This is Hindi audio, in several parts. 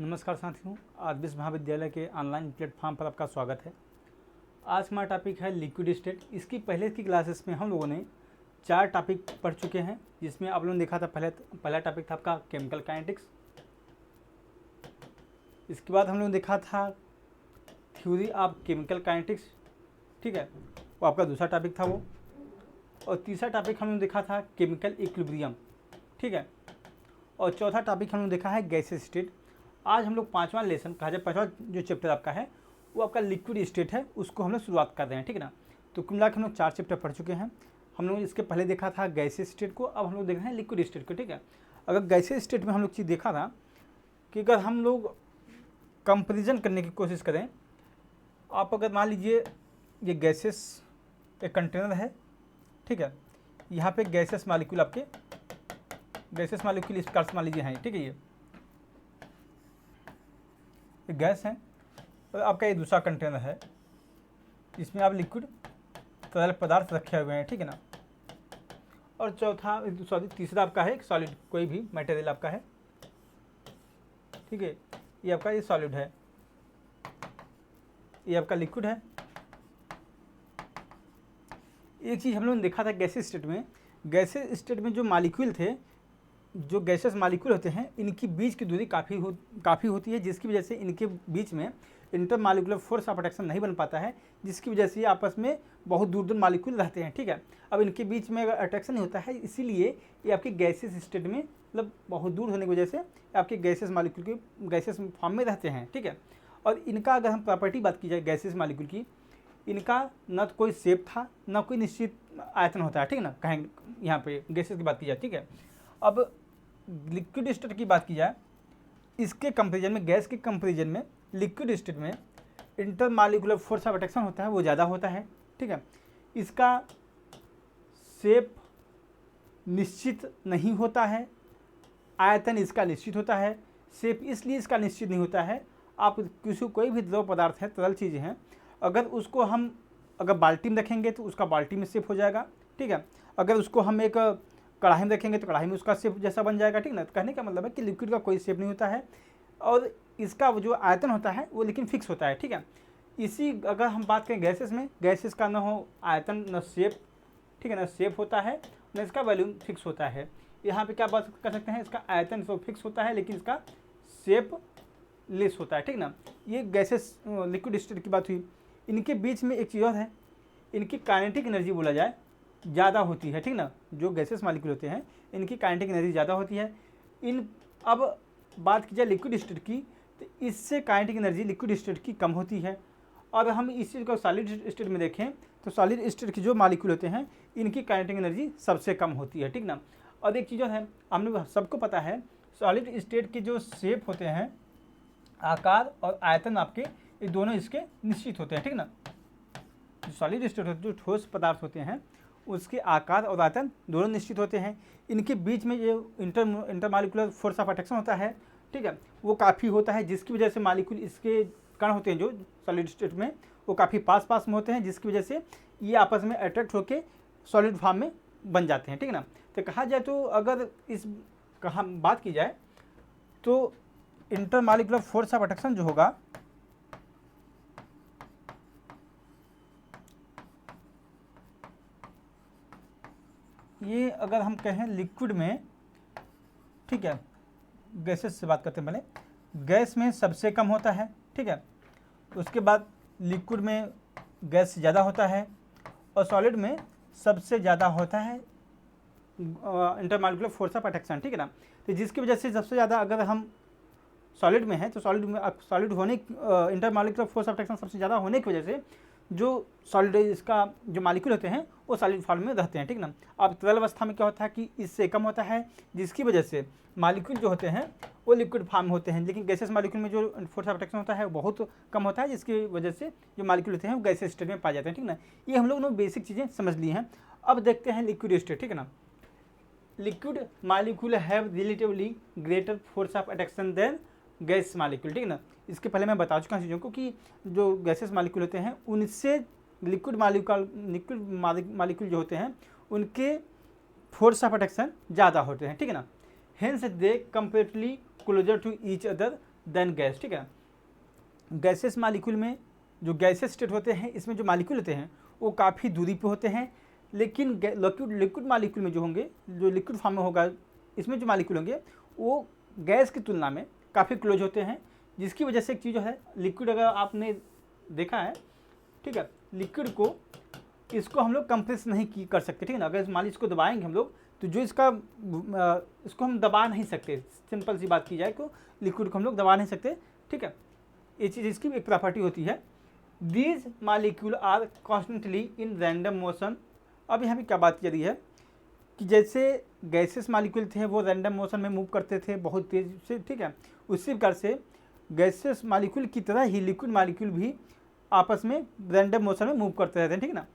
नमस्कार साथियों, आज विश्व महाविद्यालय के ऑनलाइन प्लेटफॉर्म पर आपका स्वागत है। आज हमारा टॉपिक है लिक्विड स्टेट। इसकी पहले की क्लासेस में हम लोगों ने 4 टॉपिक पढ़ चुके हैं, जिसमें आप लोगों ने देखा था पहला टॉपिक था आपका केमिकल काइनेटिक्स। इसके बाद हम लोगों ने देखा था थ्योरी ऑफ केमिकल काइनेटिक्स, ठीक है, वो आपका दूसरा टॉपिक था वो। और तीसरा टॉपिक हमने देखा था केमिकल इक्विलिब्रियम, ठीक है। और चौथा टॉपिक हमने देखा है गैसेस स्टेट। आज हम लोग पाँचवां लेसन कहा जाए, पाँचवा जो चैप्टर आपका है वो आपका लिक्विड स्टेट है, उसको हम लोग शुरुआत कर रहे हैं, ठीक है ना। तो कुल मिला के हम लोग 4 चैप्टर पढ़ चुके हैं। हम लोग इसके पहले देखा था गैसेस स्टेट को, अब हम लोग देख रहे हैं लिक्विड स्टेट को, ठीक है। अगर गैसेस स्टेट में हम लोग चीज़ देखा था कि अगर हम लोग कंपेरिजन करने की कोशिश करें, आप अगर मान लीजिए ये गैसेस एक कंटेनर है, ठीक है, यहाँ पे गैसेस मालिक्यूल आपके गैसेस मालिक्यूल इस प्रकार से मान लीजिए हैं, ठीक है। ये गैस है और आपका ये दूसरा कंटेनर है, इसमें आप लिक्विड तरल पदार्थ रखे हुए हैं, ठीक है ना। और तीसरा आपका है सॉलिड, कोई भी मटेरियल आपका है, ठीक है। ये आपका ये सॉलिड है, ये आपका लिक्विड है। एक चीज़ हम लोगों ने देखा था गैसेस स्टेट में जो मालिक्यूल थे, जो गैसेस मालिक्यूल होते हैं, इनकी बीच की दूरी काफ़ी होती है, जिसकी वजह से इनके बीच में इंटरमॉलिक्यूलर फोर्स ऑफ अट्रैक्शन नहीं बन पाता है, जिसकी वजह से ये आपस में बहुत दूर दूर मालिक्यूल रहते हैं, ठीक है। अब इनके बीच में अगर अट्रैक्शन नहीं होता है, इसीलिए ये आपके गैसेस स्टेट में मतलब बहुत दूर होने की वजह से आपके गैसेस मालिक्यूल के गैसेस फॉर्म में रहते हैं, ठीक है। और इनका अगर हम प्रॉपर्टी बात की जाए गैसेस मालिक्यूल की, इनका न तो कोई शेप था, न कोई निश्चित आयतन होता है, ठीक है ना। कहें यहाँ पे गैसेस की बात की जाए, ठीक है। अब लिक्विड स्टेट की बात की जाए, इसके कंपेरिजन में, गैस के कंपेरिजन में लिक्विड स्टेट में इंटरमॉलिक्यूलर फोर्स ऑफ अट्रैक्शन होता है, वो ज़्यादा होता है, ठीक है। इसका शेप निश्चित नहीं होता है, आयतन इसका निश्चित होता है। शेप इसलिए इसका निश्चित नहीं होता है, आप कोई भी द्रव पदार्थ है, तरल चीज़ें हैं, अगर उसको हम बाल्टी में रखेंगे तो उसका बाल्टी में शेप हो जाएगा, ठीक है। अगर उसको हम एक कढ़ाई में रखेंगे तो कढ़ाई में उसका शेप जैसा बन जाएगा, ठीक ना। कहने का मतलब है कि लिक्विड का कोई शेप नहीं होता है, और इसका जो आयतन होता है वो लेकिन फिक्स होता है, ठीक है। इसी अगर हम बात करें गैसेस में, गैसेस का न हो आयतन न शेप, ठीक है ना, शेप होता है न इसका वॉल्यूम फिक्स होता है। यहाँ पे क्या बात कर सकते हैं, इसका आयतन तो फिक्स होता है लेकिन इसका शेप लेस होता है, ठीक ना। ये गैसेस लिक्विड स्टेट की बात हुई। इनके बीच में एक चीज़ और है, इनकी काइनेटिक एनर्जी बोला जाए ज़्यादा होती है, ठीक ना। जो गैसेस मालिक्यूल होते हैं इनकी काइनेटिक एनर्जी ज़्यादा होती है। अब बात की जाए लिक्विड स्टेट की, तो इससे काइनेटिक एनर्जी लिक्विड स्टेट की कम होती है। और हम इस चीज़ को सॉलिड स्टेट में देखें तो सॉलिड स्टेट के जो मालिक्यूल होते हैं इनकी काइनेटिक एनर्जी सबसे कम होती है, ठीक ना। और एक चीज़ और है, हम लोग सबको पता है सॉलिड स्टेट के जो शेप होते हैं, आकार और आयतन आपके, ये दोनों इसके निश्चित होते हैं, ठीक ना। जो सॉलिड स्टेट होते हैं, जो ठोस पदार्थ होते हैं, उसके आकार और आयतन दोनों निश्चित होते हैं। इनके बीच में जो इंटरमॉलिक्यूलर फोर्स ऑफ अट्रैक्शन होता है, ठीक है, वो काफ़ी होता है, जिसकी वजह से मालिक्यूल इसके कण होते हैं जो सॉलिड स्टेट में, वो काफ़ी पास में होते हैं, जिसकी वजह से ये आपस में अट्रैक्ट होकर सॉलिड फॉर्म में बन जाते हैं, ठीक है ना। तो कहा जाए तो अगर बात की जाए तो इंटरमॉलिक्यूलर फोर्स ऑफ अट्रैक्शन जो होगा, ये अगर हम कहें लिक्विड में, ठीक है, गैसेस से बात करते हैं पहले, गैस में सबसे कम होता है, ठीक है। उसके बाद लिक्विड में गैस ज़्यादा होता है, और सॉलिड में सबसे ज़्यादा होता है इंटरमॉलिक्यूलर फोर्स ऑफ अट्रैक्शन, ठीक है ना। तो जिसकी वजह से सबसे ज़्यादा अगर हम सॉलिड में हैं तो सॉलिड होने इंटरमॉलिक्यूलर फोर्स ऑफ अट्रैक्शन सबसे ज़्यादा होने की वजह से जो सॉलिड इसका जो मालिक्यूल होते हैं वो सॉलिड फॉर्म में रहते हैं, ठीक ना। अब तरल अवस्था में क्या होता है कि इससे कम होता है, जिसकी वजह से मालिक्यूल जो होते हैं वो लिक्विड फॉर्म में होते हैं, लेकिन गैसेस मालिक्यूल में जो फोर्स ऑफ अट्रैक्शन होता है वो बहुत कम होता है, जिसकी वजह से जो मालिक्यूल होते हैं वो गैसेस स्टेट में पाए जाते हैं, ठीक ना। ये हम लोग ने बेसिक चीज़ें समझ ली हैं। अब देखते हैं लिक्विड स्टेट, ठीक है ना। Liquid molecule have relatively greater force of attraction than gas molecule, ठीक है ना। इसके पहले मैं बता चुका हूँ चीज़ों को कि जो गैसेस मालिक्यूल होते हैं उनसे लिक्विड मालिक्यूल जो होते हैं उनके फोर्स ऑफ अट्रैक्शन ज़्यादा होते हैं, ठीक है ना। Hence they comparatively closer to each other than gas, ठीक है। गैसेस मालिक्यूल में जो गैसेस स्टेट होते हैं, इसमें जो मालिक्यूल होते हैं वो काफ़ी दूरी पे होते हैं, लेकिन लिक्विड मालिक्यूल में जो होंगे, जो लिक्विड फॉर्म में होगा, इसमें जो मालिक्यूल होंगे वो गैस की तुलना में काफ़ी क्लोज होते हैं, जिसकी वजह से एक चीज़ जो है लिक्विड, अगर आपने देखा है, ठीक है, लिक्विड को इसको हम लोग कंप्रेस नहीं कर सकते, ठीक है ना। अगर मान लीजिए इसको दबाएंगे हम लोग तो जो इसको हम दबा नहीं सकते, सिंपल सी बात की जाए तो लिक्विड को हम लोग दबा नहीं सकते, ठीक है। ये चीज़ इसकी एक प्रॉपर्टी होती है। These molecule are constantly in random motion. अब यहाँ पे क्या बात की जा रही है कि जैसे गैसेस मालिक्यूल थे वो रैंडम मोशन में मूव करते थे बहुत तेज़ से, ठीक है। उसी प्रकार से गैसेस मालिक्यूल की तरह ही लिक्विड मालिक्यूल भी आपस में रैंडम मोशन में मूव करते रहते हैं, ठीक है ना।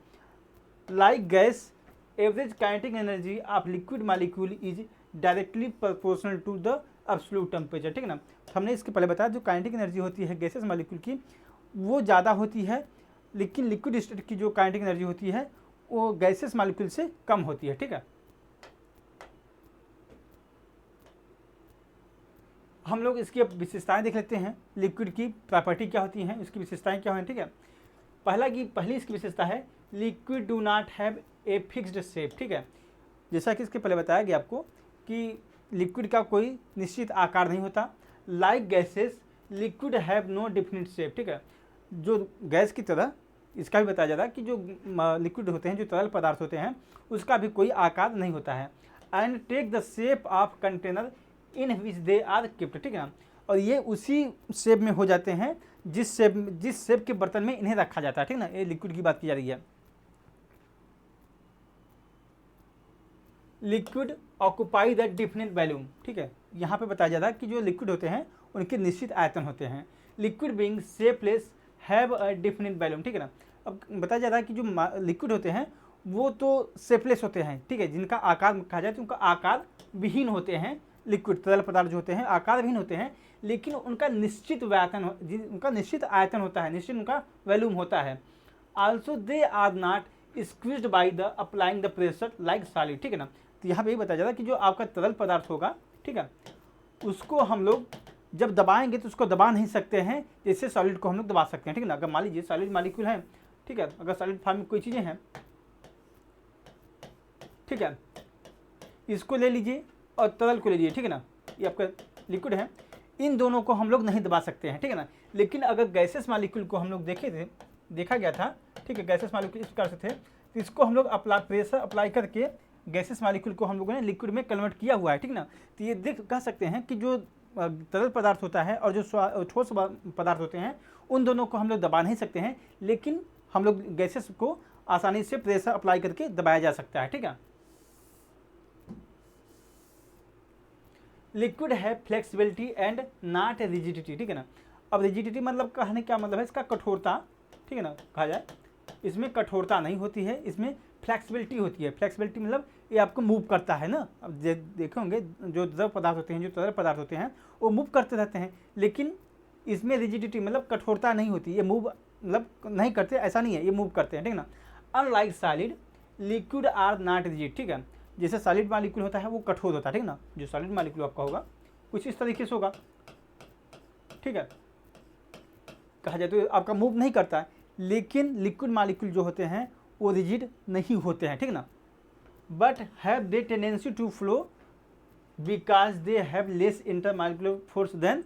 Like gas, average kinetic energy of liquid molecule is directly proportional to the absolute temperature, ठीक है ना। हमने इसके पहले बताया जो काइनेटिक एनर्जी होती है गैसेस मालिक्यूल की वो ज़्यादा होती है, लेकिन लिक्विड स्टेट की जो काइनेटिक एनर्जी होती है वो गैसेस मालिक्यूल से कम होती है, ठीक है। हम लोग इसकी अब विशेषताएं देख लेते हैं, लिक्विड की प्रॉपर्टी क्या होती हैं, इसकी विशेषताएं क्या हैं, ठीक है। पहली इसकी विशेषता है liquid do not have a fixed shape, ठीक है। जैसा कि इसके पहले बताया गया आपको कि लिक्विड का कोई निश्चित आकार नहीं होता। Like gases liquid have no definite shape, ठीक है। जो गैस की तरह इसका भी बताया जा रहा है कि जो लिक्विड होते हैं, जो तरल पदार्थ होते हैं, उसका भी कोई आकार नहीं होता है। And take the shape of container in which they are keeped, ठीक है ना। और ये उसी शेप में हो जाते हैं जिस शेप के बर्तन में इन्हें रखा जाता है, ठीक ना। ये लिक्विड की बात की जा रही है। Liquid occupy the definite volume, ठीक है। यहाँ पे बताया जाता है कि जो लिक्विड होते हैं उनके निश्चित आयतन होते हैं। Liquid being shapeless have a definite volume, ठीक है ना। अब बताया जाता है कि जो लिक्विड होते हैं वो तो शेपलेस होते हैं, ठीक है, जिनका आकार कहा जाए तो उनका आकार विहीन होते हैं। लिक्विड तरल पदार्थ जो होते हैं आकार विहीन होते हैं, लेकिन उनका निश्चित उनका निश्चित आयतन होता है, निश्चित उनका वॉल्यूम होता है। Also they are not squeezed by the applying the pressure like solid, ठीक है ना। तो यहाँ पे ये बताया जाता है कि जो आपका तरल पदार्थ होगा, ठीक है, उसको हम लोग जब दबाएंगे तो उसको दबा नहीं सकते हैं जैसे सॉलिड को हम लोग दबा सकते हैं, ठीक है ना। अगर मान लीजिए सॉलिड मालिक्यूल है, ठीक है, अगर सॉलिड फॉर्म में कोई चीज़ें हैं, ठीक है, इसको ले लीजिए और तरल को ले लीजिए, ठीक है ना, ये आपका लिक्विड है, इन दोनों को हम लोग नहीं दबा सकते हैं, ठीक है ना। लेकिन अगर गैसेस मालिक्यूल को हम लोग देखा गया था, ठीक है, गैसेस मालिक्यूल इस प्रकार से थे, तो इसको हम लोग प्रेशर अप्लाई करके गैसेस मालिक्यूल को हम लोगों ने लिक्विड में कन्वर्ट किया हुआ है, ठीक ना। तो ये कह सकते हैं कि जो तरल पदार्थ होता है और जो ठोस पदार्थ होते हैं उन दोनों को हम लोग दबा नहीं सकते हैं, लेकिन हम लोग गैसेस को आसानी से प्रेशर अप्लाई करके दबाया जा सकता है, ठीक है। लिक्विड है फ्लेक्सिबिलिटी एंड नॉट रिजिडिटी, ठीक है ना। अब रिजिडिटी मतलब कहने क्या मतलब है, इसका कठोरता, ठीक है ना, कहा जाए इसमें कठोरता नहीं होती है, इसमें फ्लेक्सिबिलिटी होती है। फ्लेक्सिबिलिटी मतलब ये आपको मूव करता है ना। अब देखे होंगे जो द्रव पदार्थ होते हैं, जो तरल पदार्थ होते हैं वो मूव करते रहते हैं, लेकिन इसमें रिजिडिटी मतलब कठोरता नहीं होती, ये मूव मतलब नहीं करते, ऐसा नहीं है, ये मूव करते हैं, ठीक है ना। Unlike solid liquid are not rigid, ठीक है। जैसे सॉलिड मालिक्यूल होता है वो कठोर होता है, ठीक ना। जो सॉलिड मालिक्यूल आपका होगा कुछ इस तरीके से होगा, ठीक है, कहा जाए तो आपका मूव नहीं करता है। लेकिन लिक्विड मालिक्यूल जो होते हैं वो रिजिड नहीं होते हैं, ठीक ना। But have they tendency to flow because they have less intermolecular force than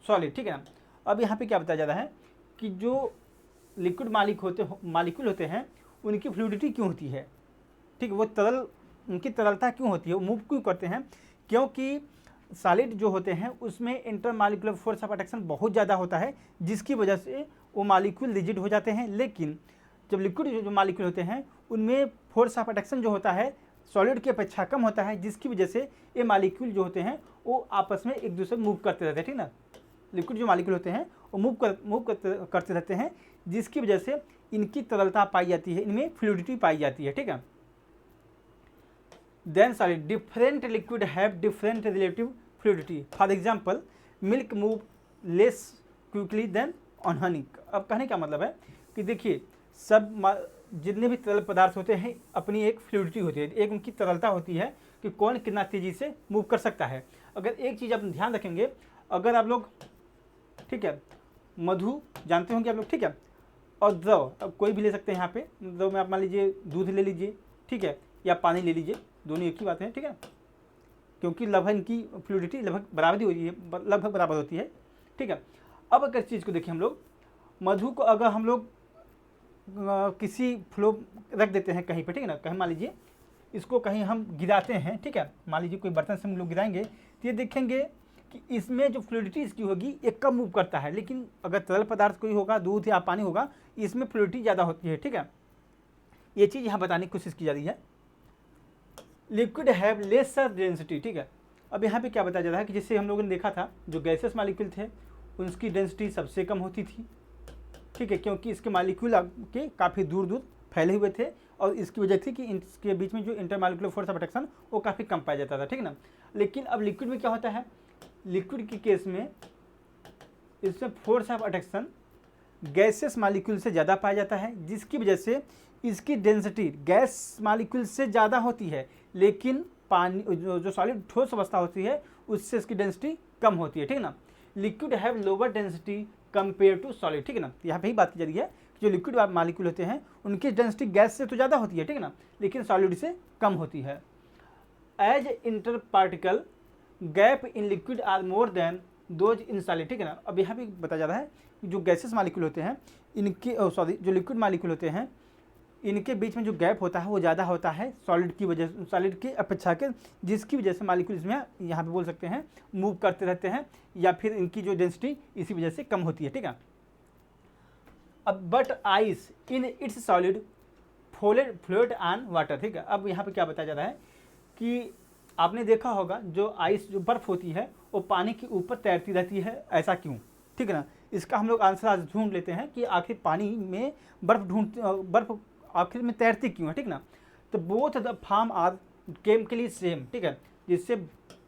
solid, ठीक है ना। अब यहाँ पे क्या बताया जा रहा है कि जो लिक्विड मालिक्यूल होते हैं उनकी फ्लूइडिटी क्यों होती है, ठीक है, वो उनकी तरलता क्यों होती है, वो मूव क्यों करते हैं, क्योंकि सॉलिड जो होते हैं उसमें इंटरमालिक्यूलर फोर्स ऑफ अट्रैक्शन बहुत ज़्यादा होता है, जिसकी वजह से वो मालिक्यूल रिजिड हो जाते हैं। लेकिन जब लिक्विड जो मालिक्यूल होते हैं उनमें फोर्स ऑफ अट्रैक्शन जो होता है सॉलिड की अपेक्षा कम होता है, जिसकी वजह से ये मालिक्यूल जो होते हैं वो आपस में एक दूसरे मूव करते रहते हैं, ठीक ना। लिक्विड जो मालिक्यूल होते हैं वो मूव करते रहते हैं, जिसकी वजह से इनकी तरलता पाई जाती है, इनमें फ्लूइडिटी पाई जाती है, ठीक है। Than solid different liquid have different relative fluidity. For example milk move less quickly than on honey. अब कहने का मतलब है कि देखिए सब जितने भी तरल पदार्थ होते हैं अपनी एक फ्लूइडिटी होती है, एक उनकी तरलता होती है कि कौन कितना तेज़ी से मूव कर सकता है। अगर एक चीज़ आप ध्यान रखेंगे, अगर आप लोग ठीक है, मधु जानते होंगे आप लोग, ठीक है, और द्रव, अब कोई भी ले सकते हैं यहाँ पे। द्रव में आप मान लीजिए दूध ले लीजिए, ठीक है, या पानी ले लीजिए, दोनों एक ही बात है, ठीक है, क्योंकि लगभग इनकी फ्लूइडिटी लगभग बराबर ही होती है, लगभग बराबर होती है, ठीक है। अब अगर चीज़ को देखें हम लोग, मधु को अगर हम लोग किसी फ्लो रख देते हैं कहीं पे, ठीक है ना, कहीं मान लीजिए इसको कहीं हम गिराते हैं, ठीक है, मान लीजिए कोई बर्तन से हम लोग गिराएंगे तो ये देखेंगे कि इसमें जो फ्लूइडिटी इसकी होगी एक कम मूव करता है, लेकिन अगर तरल पदार्थ कोई होगा, दूध या पानी होगा, इसमें फ्लूइडिटी ज़्यादा होती है, ठीक है। ये चीज़ यहाँ बताने की कोशिश की जा रही है। लिक्विड हैव लेसर डेंसिटी, ठीक है। अब यहाँ पे क्या बताया जा रहा है कि जैसे हम लोगों ने देखा था जो गैसेस मालिक्यूल थे उनकी डेंसिटी सबसे कम होती थी, ठीक है, क्योंकि इसके मालिक्यूल के काफ़ी दूर दूर फैले हुए थे और इसकी वजह थी कि इसके बीच में जो इंटरमॉलिक्यूलर फोर्स ऑफ अट्रैक्शन वो काफ़ी कम पाया जाता था, ठीक है ना। लेकिन अब लिक्विड में क्या होता है, लिक्विड के केस में इसमें force of attraction gases molecule से ज़्यादा पाया जाता है, जिसकी वजह से इसकी डेंसिटी गैस मालिक्यूल से ज़्यादा होती है, लेकिन पानी जो सॉलिड ठोस अवस्था होती है उससे इसकी डेंसिटी कम होती है, ठीक है ना। Liquid have lower density compare to solid, ठीक है ना। यहाँ पे ही बात की जा रही है कि जो लिक्विड मालिक्यूल होते हैं उनकी डेंसिटी गैस से तो ज़्यादा होती है, ठीक है ना, लेकिन सॉलिड से कम होती है। As inter particle gap in liquid are more than those in solid, ठीक है ना। अब यहाँ भी बताया जा रहा है कि जो गैसेस मालिक्यूल होते हैं इनके जो लिक्विड मालिक्यूल होते हैं इनके बीच में जो गैप होता है वो ज़्यादा होता है सॉलिड की वजह, सॉलिड की अपेक्षा के, जिसकी वजह से मालिक्यूल इसमें यहाँ पे बोल सकते हैं मूव करते रहते हैं, या फिर इनकी जो डेंसिटी इसी वजह से कम होती है, ठीक है। अब but ice in its solid float on water, ठीक है। अब यहाँ पे क्या बताया जा रहा है कि आपने देखा होगा जो आइस जो बर्फ़ होती है वो पानी के ऊपर तैरती रहती है, ऐसा क्यों, ठीक है ना। इसका हम लोग आंसर आज ढूंढ लेते हैं कि आखिर पानी में बर्फ़ आखिर में तैरती क्यों है, ठीक ना। तो both the form are chemically same, ठीक है, जिससे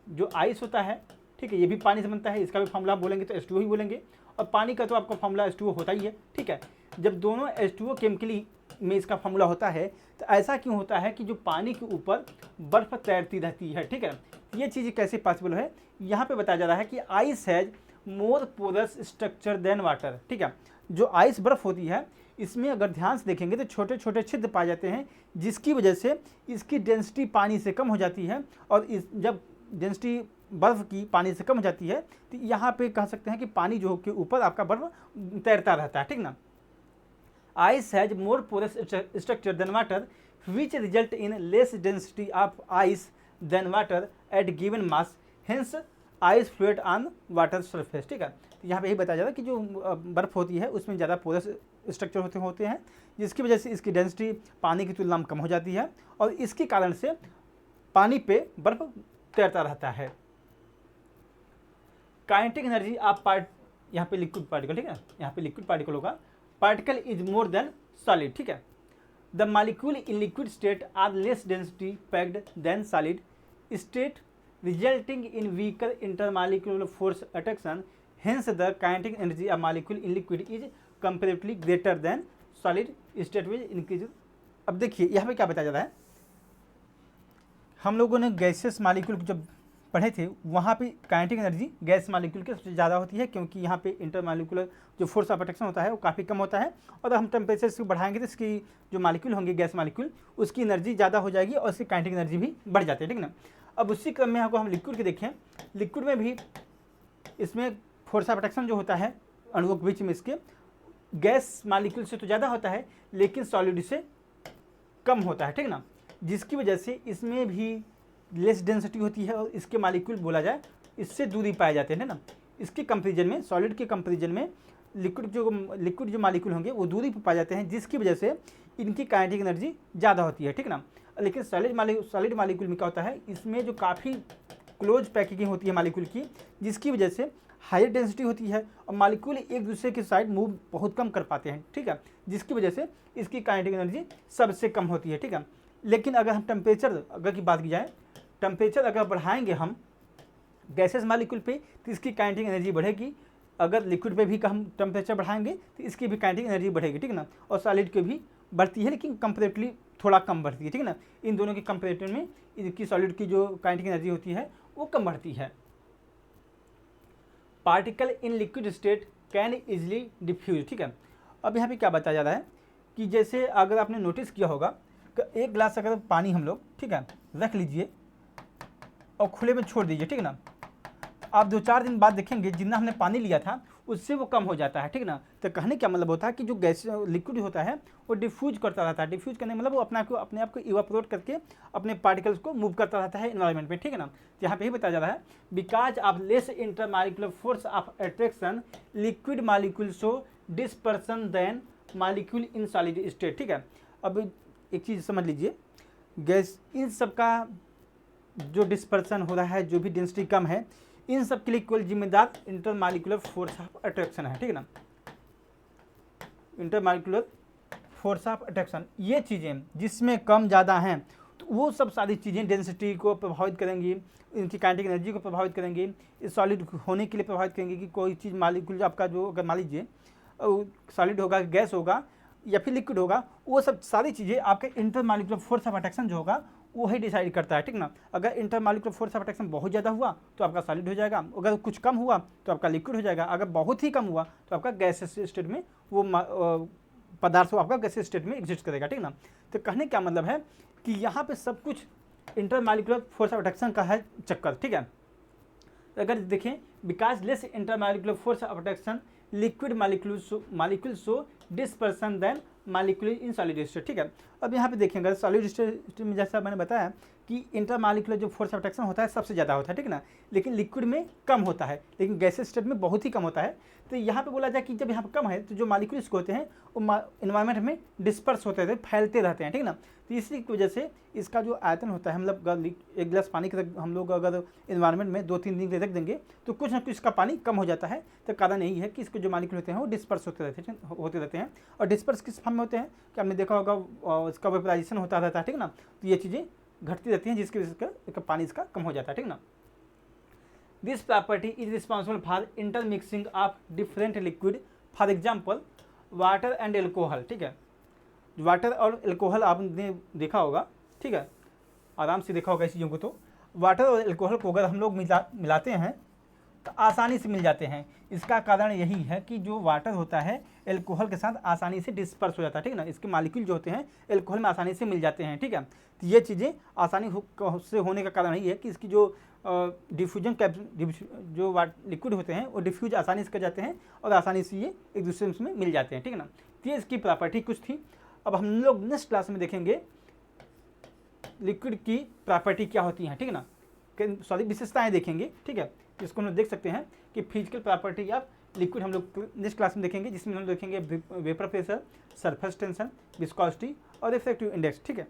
जो आइस होता है, ठीक है, ये भी पानी से बनता है, इसका भी फॉर्मूला बोलेंगे तो H2O ही बोलेंगे, और पानी का तो आपका फॉर्मूला H2O होता ही है, ठीक है। जब दोनों H2O केमिकली में इसका फॉर्मूला होता है तो ऐसा क्यों होता है कि जो पानी के ऊपर बर्फ़ तैरती रहती है, ठीक है। ये चीज़ कैसे पॉसिबल है, यहाँ पे बताया जा रहा है कि ice has more porous structure than water, ठीक है। जो आइस बर्फ़ होती है इसमें अगर ध्यान से देखेंगे तो छोटे छोटे छिद्र पाए जाते हैं, जिसकी वजह से इसकी डेंसिटी पानी से कम हो जाती है, और जब डेंसिटी बर्फ़ की पानी से कम हो जाती है तो यहाँ पे कह सकते हैं कि पानी जो के ऊपर आपका बर्फ़ तैरता रहता है, ठीक ना। Ice has more porous structure than water which result in less density of ice than water at given mass, hence ice float on water surface, ठीक है। तो यहाँ पे यही बताया जा रहा है कि जो बर्फ़ होती है उसमें ज़्यादा पोरस स्ट्रक्चर होते हैं, जिसकी वजह से इसकी डेंसिटी पानी की तुलना में कम हो जाती है, और इसके कारण से पानी पे बर्फ़ तैरता रहता है। काइनेटिक एनर्जी ऑफ यहाँ पे लिक्विड पार्टिकल, ठीक है, यहाँ पे लिक्विड पार्टिकल होगा, particle is more than solid, ठीक है। The molecule in liquid state are less density packed than solid state resulting in weaker intermolecular force attraction, hence the kinetic energy of molecule in liquid is comparatively greater than solid state which increase. अब देखिए यहाँ पे क्या बताया जा रहा है, हम लोगों ने गैसेस मालिक्यूल जब पढ़े थे वहाँ पे काइनेटिक एनर्जी गैस मालिक्यूल के सबसे ज़्यादा होती है, क्योंकि यहाँ पे इंटरमॉलिक्यूलर जो फोर्स ऑफ अट्रैक्शन होता है वो काफ़ी कम होता है, और हम टेम्परेचर इसको बढ़ाएंगे तो इसकी जो मालिक्यूल होंगे गैस मालिक्यूल उसकी एनर्जी ज़्यादा हो जाएगी और इसकी काइनेटिक एनर्जी भी बढ़ जाती है, ठीक ना। अब उसी क्रम में हम लिक्विड के देखें, लिक्विड में भी इसमें फोर्स ऑफ अट्रैक्शन जो होता है अणुओं के बीच में इसके गैस मालिक्यूल से तो ज़्यादा होता है लेकिन सॉलिड से कम होता है, ठीक ना, जिसकी वजह से इसमें भी लेस डेंसिटी होती है और इसके मालिक्यूल बोला जाए इससे दूरी पाए जाते हैं ना। इसके कंपेरिजन में सॉलिड के कंपेरिजन में लिक्विड जो मालिक्यूल होंगे वो दूरी पर पाए जाते हैं, जिसकी वजह से इनकी काइनेटिक एनर्जी ज़्यादा होती है, ठीक ना। लेकिन सॉलिड मालिक्यूल में क्या होता है, इसमें जो काफ़ी क्लोज पैकिंग होती है मालिक्यूल की, जिसकी वजह से हायर डेंसिटी होती है और मालिक्यूल एक दूसरे के साइड मूव बहुत कम कर पाते हैं, ठीक है, जिसकी वजह से इसकी काइनेटिक एनर्जी सबसे कम होती है, ठीक है। लेकिन अगर हम टेम्परेचर अगर की बात की जाए, टेम्परेचर अगर बढ़ाएंगे हम गैसेस मालिक्यूल पे तो इसकी काइनेटिक एनर्जी बढ़ेगी, अगर लिक्विड पे भी हम टेम्परेचर बढ़ाएंगे तो इसकी भी काइनेटिक एनर्जी बढ़ेगी, ठीक है ना। और सॉलिड की भी बढ़ती है लेकिन कंपेरेटिवली थोड़ा कम बढ़ती है, ठीक है ना। इन दोनों के कंपेरेटिव में इनकी सॉलिड की जो काइनेटिक एनर्जी होती है वो कम बढ़ती है। Particle in liquid state can easily diffuse. ठीक है, अब यहाँ पे क्या बताया जा रहा है कि जैसे अगर आपने नोटिस किया होगा कि एक गिलास अगर पानी हम लोग, ठीक है, रख लीजिए और खुले में छोड़ दीजिए, ठीक है ना, आप 2-4 दिन बाद देखेंगे जितना हमने पानी लिया था उससे वो कम हो जाता है, ठीक है ना। तो कहने क्या मतलब होता है कि जो गैस लिक्विड होता है वो डिफ्यूज करता रहता है। डिफ्यूज करने मतलब वो अपने आप को इवापोरेट करके अपने पार्टिकल्स को मूव करता रहता है इन्वायरमेंट में, ठीक है ना। तो यहाँ पे ही बताया जा रहा है because of less intermolecular force of attraction liquid molecule show dispersion than molecule in solid state. ठीक है, अब एक चीज़ समझ लीजिए, गैस इन सब का जो डिस्पर्सन हो रहा है, जो भी डेंसिटी कम है, इन सब के लिए केवल जिम्मेदार इंटरमॉलिक्यूलर फोर्स ऑफ अट्रैक्शन है, ठीक है ना। इंटरमॉलिक्यूलर फोर्स ऑफ अट्रैक्शन, ये चीज़ें जिसमें कम ज़्यादा हैं तो वो सब सारी चीज़ें डेंसिटी को प्रभावित करेंगी, इनकी काइनेटिक एनर्जी को प्रभावित करेंगी, इस सॉलिड होने के लिए प्रभावित करेंगी कि कोई चीज़ मॉलिक्यूल आपका जो अगर मान लीजिए सॉलिड होगा, गैस होगा या फिर लिक्विड होगा, वो सब सारी चीज़ें आपके इंटरमॉलिक्यूलर फोर्स ऑफ अट्रैक्शन जो होगा वो ही डिसाइड करता है, ठीक ना। अगर इंटरमॉलिक्यूलर फोर्स ऑफ अट्रैक्शन बहुत ज़्यादा हुआ तो आपका सॉलिड हो जाएगा, अगर कुछ कम हुआ तो आपका लिक्विड हो जाएगा, अगर बहुत ही कम हुआ तो आपका गैसेस स्टेट में वो पदार्थ आपका गैसेस स्टेट में एग्जिस्ट करेगा, ठीक ना। तो कहने क्या मतलब है कि यहाँ पे सब कुछ इंटरमॉलिक्यूलर फोर्स ऑफ अट्रैक्शन का है चक्कर, ठीक है। अगर देखें because less intermolecular force of attraction liquid molecule show dispersion than molecule in solid state, ठीक है। अब यहाँ पे देखेंगे सॉलिड स्टेट में जैसा मैंने बताया कि इंटरमॉलिक्यूलर जो फोर्स ऑफ अट्रैक्शन होता है सबसे ज़्यादा होता है, ठीक है ना, लेकिन लिक्विड में कम होता है, लेकिन गैसेस स्टेट में बहुत ही कम होता है। तो यहाँ पे बोला जाए कि जब यहाँ पे कम है तो जो मॉलिक्यूल्स होते हैं वो इन्वायरमेंट में डिस्पर्स होते रहते हैं, फैलते रहते हैं, ठीक है ना। तो इसी की वजह से इसका जो आयतन होता है, मतलब एक गिलास पानी का हम लोग अगर इन्वायरमेंट में 2-3 दिन के लिए रख देंगे तो कुछ ना कुछ इसका पानी कम हो जाता है। तो कारण यही है कि इसके जो मॉलिक्यूल होते हैं वो डिस्पर्स होते रहते हैं। और डिस्पर्स किस फॉर्म में होते हैं कि आपने देखा होगा इसका वेपराइजेशन होता रहता है, ठीक है ना। तो ये चीज़ें घटती रहती हैं जिसकी वजह से पानी इसका कम हो जाता है, ठीक है ना। This property is responsible for intermixing of different liquid, for example water and alcohol, ठीक है। वाटर और एल्कोहल आपने देखा होगा, ठीक है, आराम से देखा होगा इस चीज़ों को। तो वाटर और एल्कोहल को अगर हम लोग मिलाते हैं तो आसानी से मिल जाते हैं। इसका कारण यही है कि जो वाटर होता है एल्कोहल के साथ आसानी से डिस्पर्स हो जाता है, ठीक है ना। इसके मॉलिक्यूल जो होते हैं एल्कोहल में आसानी से मिल जाते हैं, ठीक है। तो ये चीज़ें आसानी से होने का कारण यही है कि इसकी जो डिफ्यूजन जो लिक्विड होते हैं वो डिफ्यूज आसानी से कर जाते हैं और आसानी से ये एक दूसरे में मिल जाते हैं, ठीक है ना। तो ये इसकी प्रॉपर्टी कुछ थी। अब हम लोग नेक्स्ट क्लास में देखेंगे लिक्विड की प्रॉपर्टी क्या होती हैं, ठीक है ना, सॉरी विशेषताएं देखेंगे, ठीक है। इसको हम लोग देख सकते हैं कि फिजिकल प्रॉपर्टी ऑफ लिक्विड हम लोग नेक्स्ट क्लास में देखेंगे, जिसमें हम देखेंगे vapour pressure, surface tension, viscosity और रिफ्रैक्टिव इंडेक्स, ठीक है।